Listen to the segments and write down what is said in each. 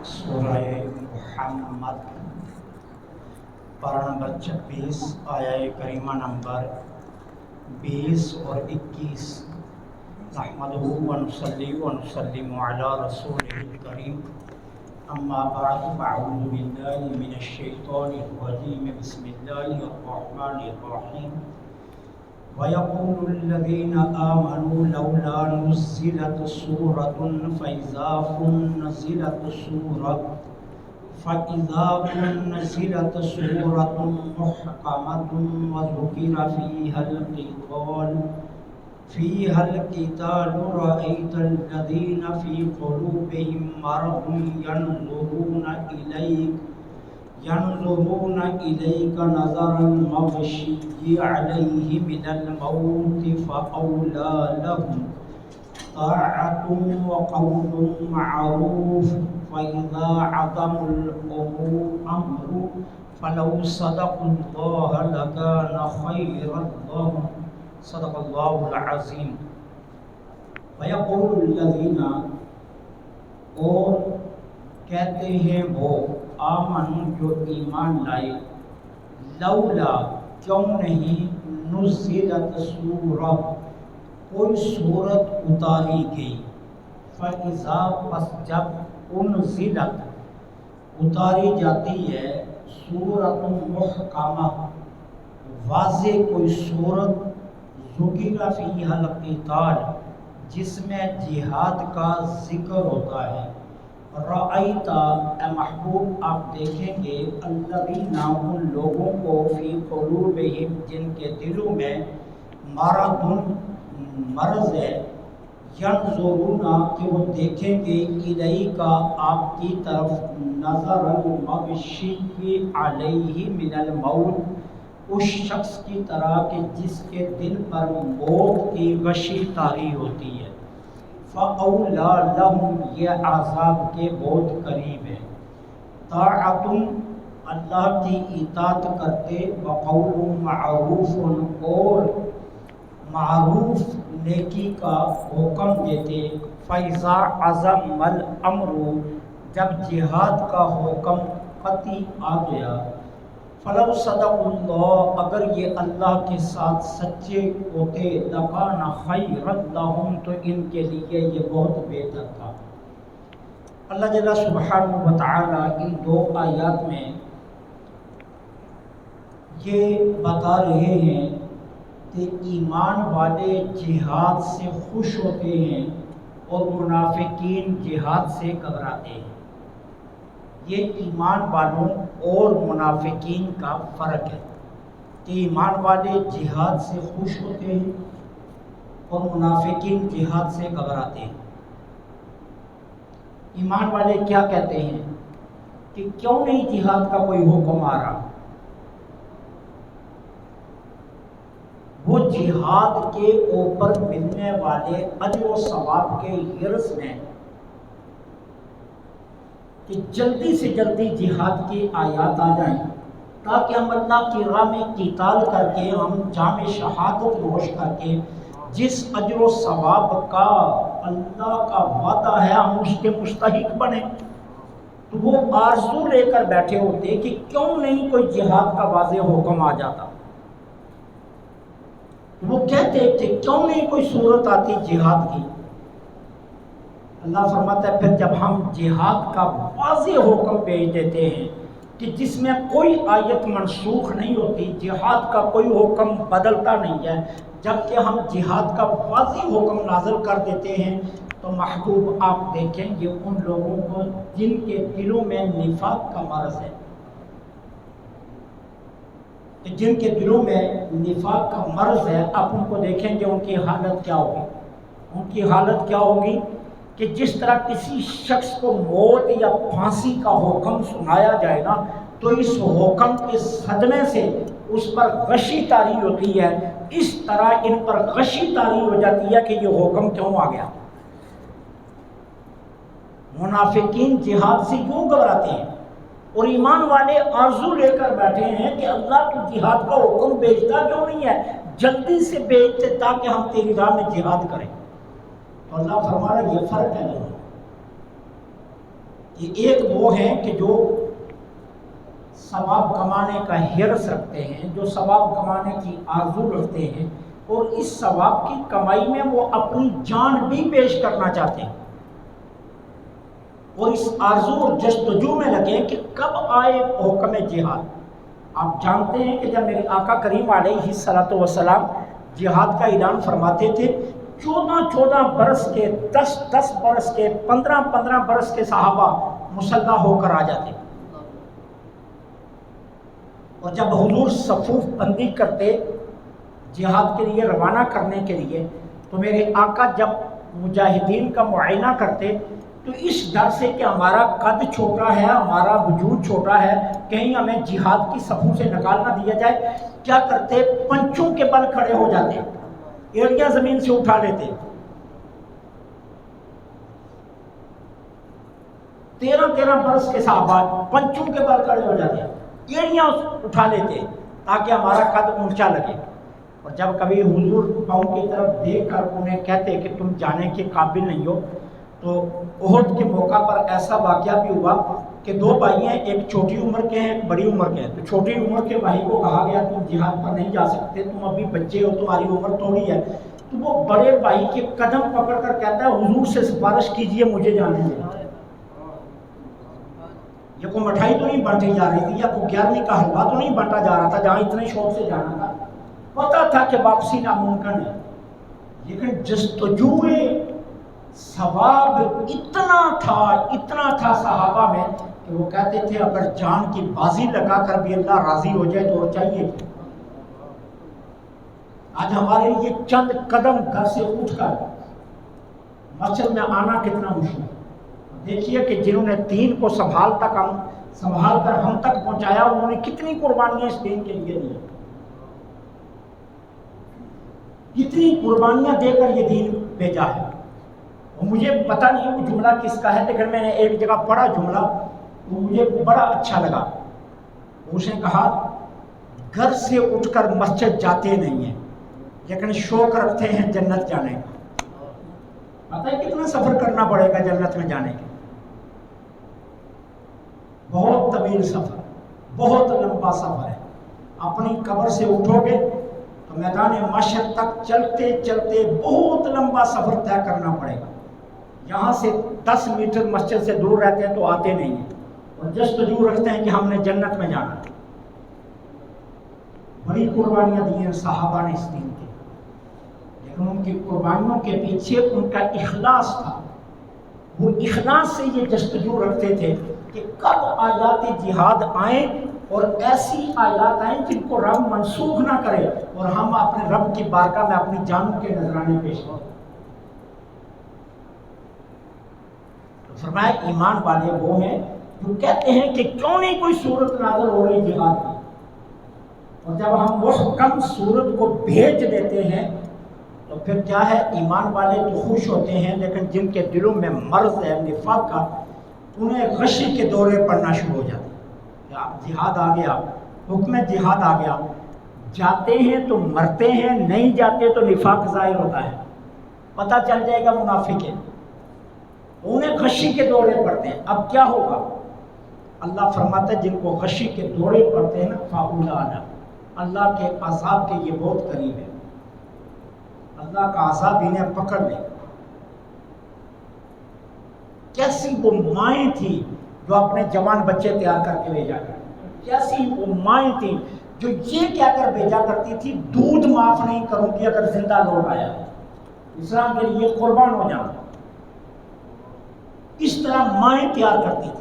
سورہ محمد پارہ نمبر 26 آیہ کریمہ نمبر 20 اور 21۔ نحمدہ و نصلی و نسلم علی رسولہ الکریم، اما بعد فاعوذ باللہ من الشیطان الرجیم، بسم اللہ الرحمن الرحیم۔ وَيَقُولُ الَّذِينَ آمَنُوا لَوْلَا نُزِّلَتْ سُورَةٌ فَإِذَا أُنزِلَتْ سُورَةٌ مُحْكَمَةٌ وَذُكِرَ فِيهَا الْقِتَالُ رَأَيْتَ الَّذِينَ فِي قُلُوبِهِم مَّرَضٌ ينظرون إليك نظر المغشي عليه من الموت فأولى لهم طاعة وقول معروف، فإذا عظم الأمر فلو صدقوا الله لكان خيرا لهم، صدق الله العظيم۔ ويقول الذين، اور کہتے ہیں وہ، آمن جو ایمان لائے، لولا کیوں نہیں، نزلت سورہ کوئی سورت اتاری گئی، فاذا پس جب، انزلت اتاری جاتی ہے، سورۃ محکمہ واضح کوئی سورت، ذکر فیہا القتال جس میں جہاد کا ذکر ہوتا ہے، رأیت اے محبوب آپ دیکھیں گے، الذین ان لوگوں کو، فی قلوبہم جن کے دلوں میں، مرض ہے، ینظرون کہ وہ دیکھیں گے، الیک آپ کی طرف، نظر المغشی علیہ من الموت اس شخص کی طرح کہ جس کے دل پر موت کی غشی طاری ہوتی ہے، فَأَوْلَى لَهُمْ یہ عذاب کے بہت قریب ہے، طاعۃ اللہ کی اطاعت کرتے، وقول معروف اور معروف نیکی کا حکم دیتے، فَإِذَا عَزَمَ الْأَمْرُ جب جہاد کا حکم قطعی آ گیا، فَلَوْ صَدَقُوا اللَّهَ اگر یہ اللہ کے ساتھ سچے ہوتے، لَكَانَ خَيْرًا لَهُمْ تو ان کے لیے یہ بہت بہتر تھا۔ اللہ جل سبحانہ و تعالیٰ ان دو آیات میں یہ بتا رہے ہیں کہ ایمان والے جہاد سے خوش ہوتے ہیں اور منافقین جہاد سے گھبراتے ہیں۔ یہ ایمان والوں اور منافقین کا فرق ہے کہ ایمان والے جہاد سے خوش ہوتے ہیں اور منافقین جہاد سے گھبراتے ہیں۔ ایمان والے کیا کہتے ہیں کہ کیوں نہیں جہاد کا کوئی حکم آ رہا؟ وہ جہاد کے اوپر ملنے والے اجر و ثواب کے غرض میں کہ جلدی سے جلدی جہاد کی آیات آ جائیں تاکہ ہم اللہ کی راہ میں قتال کر کے، ہم جام شہادت نوش کر کے جس اجر و ثواب کا اللہ کا وعدہ ہے ہم اس کے مستحق بنیں۔ تو وہ آرزو لے کر بیٹھے ہوتے کہ کیوں نہیں کوئی جہاد کا واضح حکم آ جاتا۔ وہ کہتے تھے کیوں نہیں کوئی صورت آتی جہاد کی۔ اللہ فرماتا ہے پھر جب ہم جہاد کا واضح حکم بھیج دیتے ہیں کہ جس میں کوئی آیت منسوخ نہیں ہوتی، جہاد کا کوئی حکم بدلتا نہیں ہے، جبکہ ہم جہاد کا واضح حکم نازل کر دیتے ہیں، تو محبوب آپ دیکھیں گے ان لوگوں کو جن کے دلوں میں نفاق کا مرض ہے، جن کے دلوں میں نفاق کا مرض ہے، آپ ان کو دیکھیں گے ان کی حالت کیا ہوگی۔ ان کی حالت کیا ہوگی کہ جس طرح کسی شخص کو موت یا پھانسی کا حکم سنایا جائے نا، تو اس حکم کے صدمے سے اس پر غشی طاری ہوتی ہے، اس طرح ان پر غشی طاری ہو جاتی ہے کہ یہ حکم کیوں آ گیا۔ منافقین جہاد سے کیوں گھبراتے ہیں اور ایمان والے آرزو لے کر بیٹھے ہیں کہ اللہ تو جہاد کا حکم بھیجتا کیوں نہیں ہے، جلدی سے بھیجتے تاکہ ہم تیری راہ میں جہاد کریں۔ تو اللہ فرما رہا ہے یہ فرق ہے دونوں۔ کہ ایک وہ ہیں کہ جو ثواب کمانے کا حرص رکھتے ہیں، جو ثواب کمانے کی آرزو رکھتے ہیں، اور اس ثواب کی کمائی میں وہ اپنی جان بھی پیش کرنا چاہتے ہیں، اور اس آرزو اور جستجو میں لگے کہ کب آئے حکم جہاد۔ آپ جانتے ہیں کہ جب میرے آقا کریم علیہ الصلوۃ والسلام جہاد کا اعلان فرماتے تھے، 14 برس کے، 10 برس کے، 15 برس کے صحابہ مسلح ہو کر آ جاتے، اور جب حضور صفوف بندی کرتے جہاد کے لیے روانہ کرنے کے لیے، تو میرے آقا جب مجاہدین کا معائنہ کرتے تو اس ڈر سے کہ ہمارا قد چھوٹا ہے، ہمارا وجود چھوٹا ہے، کہیں ہمیں جہاد کی صفوں سے نکال نہ دیا جائے، کیا کرتے؟ پنچوں کے بل کھڑے ہو جاتے، ایڑیاں زمین سے اٹھا لیتے، 13 برس کے صحابہ پنچوں کے بل کھڑے ہو جاتے، ایڑیاں اٹھا لیتے تاکہ ہمارا قد اونچا لگے۔ اور جب کبھی حضور پاؤں کی طرف دیکھ کر انہیں کہتے کہ تم جانے کے قابل نہیں ہو، تو احد کے موقع پر ایسا واقعہ بھی ہوا کہ 2 بھائی ہیں، ایک چھوٹی عمر کے ہیں، ایک بڑی عمر کے ہیں، تو چھوٹی عمر کے بھائی کو کہا گیا تم جہاد پر نہیں جا سکتے، تم ابھی بچے ہو، تمہاری عمر تھوڑی ہے، تو وہ بڑے بھائی کے قدم پکڑ کر کہتا ہے حضور سے سفارش کیجئے مجھے جانے دیں۔ یہ کوئی مٹھائی تو نہیں بانٹی جا رہی تھی، یا کوئی 11ویں کا حلوہ تو نہیں بانٹا جا رہا تھا جہاں اتنے شوق سے جانا تھا، پتا تھا کہ واپسی ناممکن ہے، لیکن جستجوئے ثواب اتنا تھا صحابہ میں کہ وہ کہتے تھے اگر جان کی بازی لگا کر بھی اللہ راضی ہو جائے تو اور چاہیے۔ آج ہمارے لیے چند قدم گھر سے اٹھ کر مسجد میں آنا کتنا مشکل ہے۔ دیکھیے کہ جنہوں نے دین کو سنبھال کر ہم تک پہنچایا، انہوں نے کتنی قربانیاں اس دین کے لیے دی، کتنی قربانیاں دے کر یہ دین بھیجا ہے۔ مجھے پتہ نہیں وہ جملہ کس کا ہے، لیکن میں نے ایک جگہ پڑھا جملہ تو مجھے بڑا اچھا لگا۔ اس نے کہا گھر سے اٹھ کر مسجد جاتے نہیں ہیں لیکن شوق رکھتے ہیں جنت جانے کا۔ پتہ ہے کتنا سفر کرنا پڑے گا جنت میں جانے کے؟ بہت طویل سفر، بہت لمبا سفر ہے۔ اپنی قبر سے اٹھو گے تو میدان محشر تک چلتے چلتے بہت لمبا سفر طے کرنا پڑے گا۔ یہاں سے 10 میٹر مسجد سے دور رہتے ہیں تو آتے نہیں ہیں، اور جستجو رکھتے ہیں کہ ہم نے جنت میں جانا۔ بڑی قربانیاں دی ہیں صحابہ نے اس دین کے، لیکن ان کی قربانیوں کے پیچھے ان کا اخلاص تھا۔ وہ اخلاص سے یہ جستجو رکھتے تھے کہ کب آیات جہاد آئیں اور ایسی آیات آئیں جن کو رب منسوخ نہ کرے اور ہم اپنے رب کی بارگاہ میں اپنی جانوں کے نذرانے پیش کریں۔ فرمایا ایمان والے وہ ہیں جو کہتے ہیں کہ کیوں نہیں کوئی صورت نازل ہو رہی جہاد کی، اور جب ہم محکم صورت کو بھیج دیتے ہیں تو پھر کیا ہے، ایمان والے تو خوش ہوتے ہیں، لیکن جن کے دلوں میں مرض ہے نفاق کا، انہیں غشی کے دورے پڑنا شروع ہو جاتے ہیں کہ اب جہاد آ گیا، حکم جہاد آ گیا، جاتے ہیں تو مرتے ہیں، نہیں جاتے تو نفاق ظاہر ہوتا ہے، پتہ چل جائے گا منافق ہے، انہیں غشی کے دورے پڑتے ہیں۔ اب کیا ہوگا؟ اللہ فرماتا ہے جن کو غشی کے دورے پڑتے ہیں نا، فَأُولَٰئِکَ، اللہ کے عذاب کے یہ بہت قریب ہے، اللہ کا عذاب انہیں پکڑ لے۔ کیسی وہ مائیں تھیں جو اپنے جوان بچے تیار کر کے بھیجا کرتی، کیسی وہ مائیں تھیں جو یہ کہہ کر بھیجا کرتی تھی دودھ معاف نہیں کروں گی اگر زندہ لوٹ آیا، اسلام کے لیے قربان ہو جانا۔ اس طرح مائیں تیار کرتی تھی۔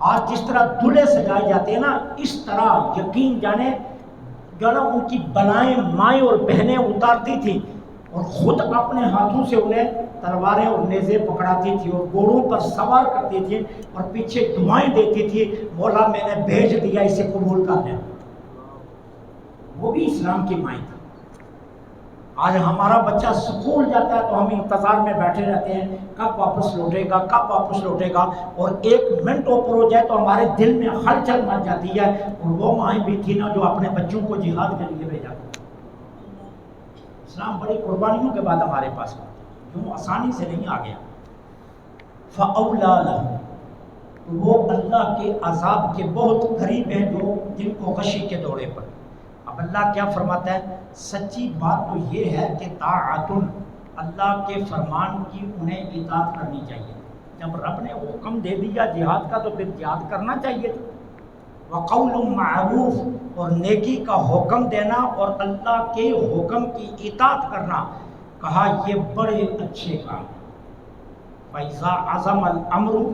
آج جس طرح دلہے سجائے جاتے ہیں نا، اس طرح یقین جانے جو نا ان کی بلائیں مائیں اور بہنیں اتارتی تھیں، اور خود اپنے ہاتھوں سے انہیں تلواریں اور نیزے پکڑاتی تھی اور گھوڑوں پر سوار کرتی تھی اور پیچھے دعائیں دیتی تھی، مولا میں نے بھیج دیا، اسے قبول کر لیں۔ وہ بھی اسلام کی مائیں تھی۔ آج ہمارا بچہ سکول جاتا ہے تو ہم انتظار میں بیٹھے رہتے ہیں کب واپس لوٹے گا، کب واپس لوٹے گا، اور 1 منٹ اوپر ہو جائے تو ہمارے دل میں ہلچل مچ جاتی ہے۔ اور وہ مائیں بھی تھی نا جو اپنے بچوں کو جہاد کے لیے بھیجا۔ اسلام بڑی قربانیوں کے بعد ہمارے پاس یوں آسانی سے نہیں آ گیا۔ فَأَوْلَىٰ لَهُمْ، اللہ کے عذاب کے بہت قریب ہیں جو جن کو غشی کے دورے پر۔ اب اللہ کیا فرماتا ہے؟ سچی بات تو یہ ہے کہ طاعت اللہ کے فرمان کی انہیں اطاعت کرنی چاہیے۔ جب رب نے حکم دے دیا جہاد کا تو پھر جہاد کرنا چاہیے تھا۔ وقول معروف، اور نیکی کا حکم دینا اور اللہ کے حکم کی اطاعت کرنا، کہا یہ بڑے اچھے کام ہیں۔ فَإِذَا عَزَمَ الْأَمْرُ،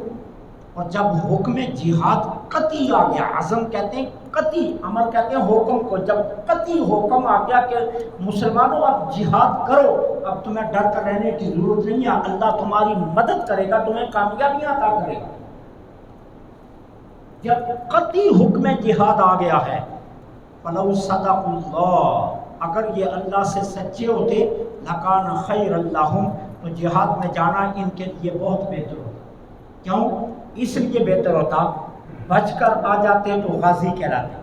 اور جب حکم جہاد قطعی آ گیا، عزم کہتے ہیں قطعی، امر کہتے ہیں حکم کو، جب قطعی حکم آ گیا کہ مسلمانوں اب جہاد کرو، اب تمہیں ڈر کر رہنے کی ضرورت نہیں ہے، اللہ تمہاری مدد کرے گا، تمہیں کامیابیاں عطا کرے گا۔ جب قطعی حکم جہاد آ گیا ہے، فَلَوْ صَدَقُوا اللَّهَ، اگر یہ اللہ سے سچے ہوتے، لَكَانَ خَيْرًا لَهُمْ، تو جہاد میں جانا ان کے لیے بہت بہتر ہوتا۔ کیوں؟ اس لیے بہتر ہوتا، بچ کر آ جاتے تو غازی کہلاتے،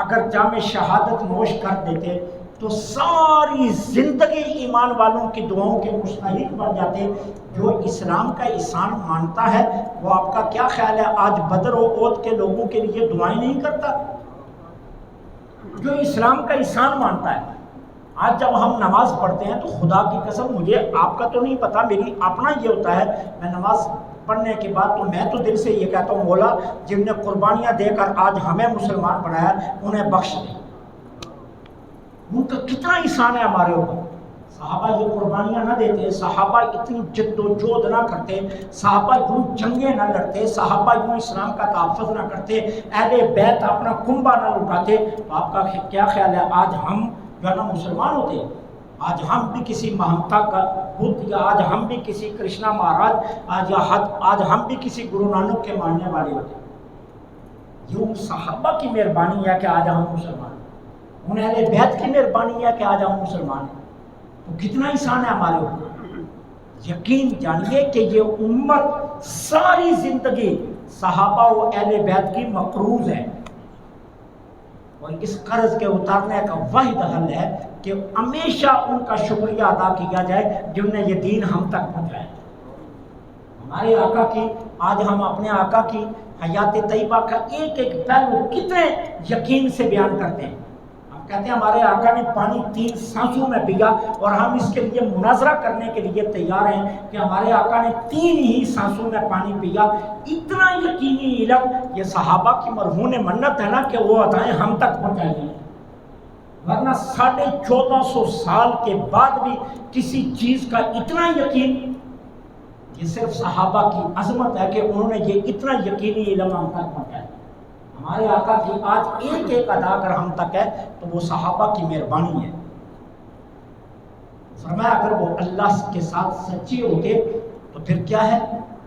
اگر جام شہادت نوش کر دیتے تو ساری زندگی ایمان والوں کی دعاؤں کے مستحق بن جاتے۔ جو اسلام کا احسان مانتا ہے وہ آپ کا کیا خیال ہے آج بدر و احد کے لوگوں کے لیے دعائیں نہیں کرتا؟ جو اسلام کا احسان مانتا ہے، آج جب ہم نماز پڑھتے ہیں تو خدا کی قسم مجھے آپ کا تو نہیں پتا، میری اپنا یہ ہوتا ہے، میں نماز پڑھنے کے بعد تو میں تو دل سے یہ کہتا ہوں، مولا جن نے قربانیاں دے کر آج ہمیں مسلمان بنایا انہیں بخش دے، ان کا کتنا احسان ہے ہمارے اوپر۔ صحابہ یہ قربانیاں نہ دیتے، صحابہ اتنی جد و جہد نہ کرتے، صحابہ یوں جنگیں نہ لڑتے، صحابہ یوں اسلام کا تحفظ نہ کرتے، اہل بیت اپنا کنبہ نہ لٹاتے، تو آپ کا کیا خیال ہے آج ہم جو ہے نا مسلمان ہوتے؟ آج ہم بھی کسی مہمتا کا بت، یا آج ہم بھی کسی کرشنا مہاراج، آج ہم بھی کسی گرو نانک کے ماننے والے ہوتے؟ یوں صحابہ کی مہربانی ہے کہ آج ہم مسلمان ہیں، ان اہل بیت کی مہربانی ہے کہ آج ہم مسلمان ہیں، تو کتنا احسان ہے ہمارے اوپر۔ یقین جانیے کہ یہ امت ساری زندگی صحابہ و اہل بیت کی مقروض ہے، اور اس قرض کے اتارنے کا واحد حل ہے کہ ہمیشہ ان کا شکریہ ادا کیا جائے جن نے یہ دین ہم تک پہنچایا۔ ہمارے آقا کی، آج ہم اپنے آقا کی حیات طیبہ کا ایک ایک پہلو کتنے یقین سے بیان کرتے ہیں۔ ہم کہتے ہیں ہمارے آقا نے پانی 3 سانسوں میں پیا، اور ہم اس کے لیے مناظرہ کرنے کے لیے تیار ہیں کہ ہمارے آقا نے 3 ہی سانسوں میں پانی پیا۔ اتنا یقینی علم یہ صحابہ کی مرہون منت ہے نا کہ وہ عطائیں ہم تک پہنچائیں، ورنہ 1450 سال کے بعد بھی کسی چیز کا اتنا یقین، یہ صرف صحابہ کی عظمت ہے کہ انہوں نے یہ اتنا یقینی علم ہم تک پہنچایا۔ ہمارے آقا کی آج ایک ایک ادا اگر ہم تک ہے تو وہ صحابہ کی مہربانی ہے۔ فرمایا اگر وہ اللہ کے ساتھ سچے ہوتے تو پھر کیا ہے،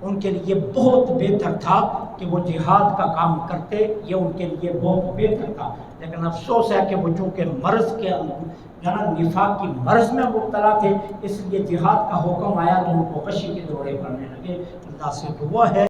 ان کے لیے بہت بہتر تھا کہ وہ جہاد کا کام کرتے، یہ ان کے لیے بہت بہتر تھا، لیکن افسوس ہے کہ وہ چونکہ مرض کے نفاق کی مرض میں مبتلا تھے، اس لیے جہاد کا حکم آیا تو ان کو غشی کے دورے پڑنے لگے۔ اللہ سے دعا ہے